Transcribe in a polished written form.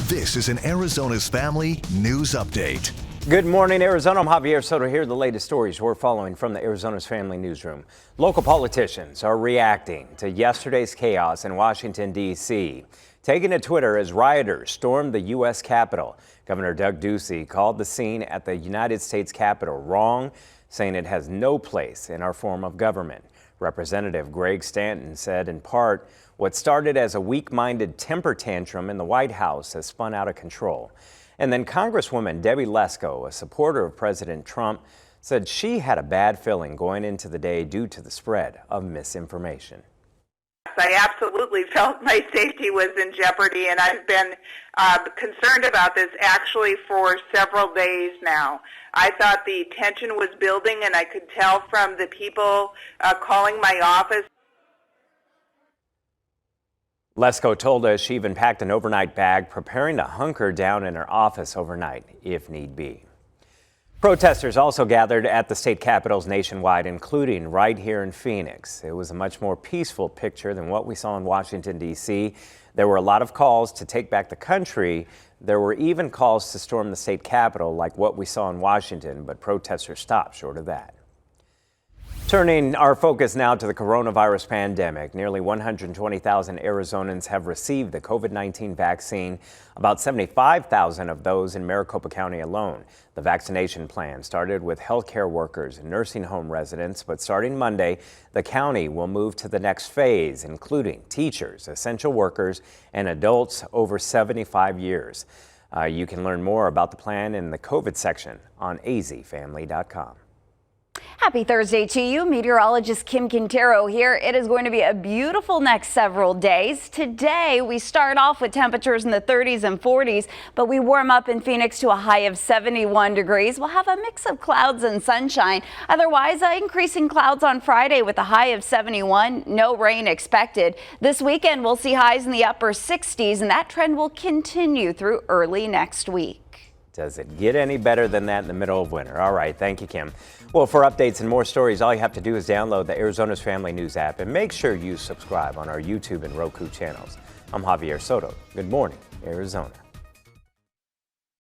This is an Arizona's Family News Update. Good morning, Arizona. I'm Javier Soto. Here are the latest stories we're following from the Arizona's Family Newsroom. Local politicians are reacting to yesterday's chaos in Washington, D.C., taking to Twitter as rioters stormed the U.S. Capitol. Governor Doug Ducey called the scene at the United States Capitol wrong, saying it has no place in our form of government. Representative Greg Stanton said, in part, what started as a weak-minded temper tantrum in the White House has spun out of control. And then Congresswoman Debbie Lesko, a supporter of President Trump, said she had a bad feeling going into the day due to the spread of misinformation. I absolutely felt my safety was in jeopardy, and I've been concerned about this actually for several days now. I thought the tension was building, and I could tell from the people calling my office. Lesko told us she even packed an overnight bag, preparing to hunker down in her office overnight if need be. Protesters also gathered at the state capitals nationwide, including right here in Phoenix. It was a much more peaceful picture than what we saw in Washington, D.C. There were a lot of calls to take back the country. There were even calls to storm the state capitol like what we saw in Washington, but protesters stopped short of that. Turning our focus now to the coronavirus pandemic, nearly 120,000 Arizonans have received the COVID-19 vaccine, about 75,000 of those in Maricopa County alone. The vaccination plan started with healthcare workers and nursing home residents, but starting Monday, the county will move to the next phase, including teachers, essential workers, and adults over 75 years. You can learn more about the plan in the COVID section on azfamily.com. Happy Thursday to you. Meteorologist Kim Quintero here. It is going to be a beautiful next several days. Today, we start off with temperatures in the 30s and 40s, but we warm up in Phoenix to a high of 71 degrees. We'll have a mix of clouds and sunshine. Otherwise, increasing clouds on Friday with a high of 71. No rain expected. This weekend, we'll see highs in the upper 60s, and that trend will continue through early next week. Does it get any better than that in the middle of winter? All right, thank you, Kim. Well, for updates and more stories, all you have to do is download the Arizona's Family News app and make sure you subscribe on our YouTube and Roku channels. I'm Javier Soto. Good morning, Arizona.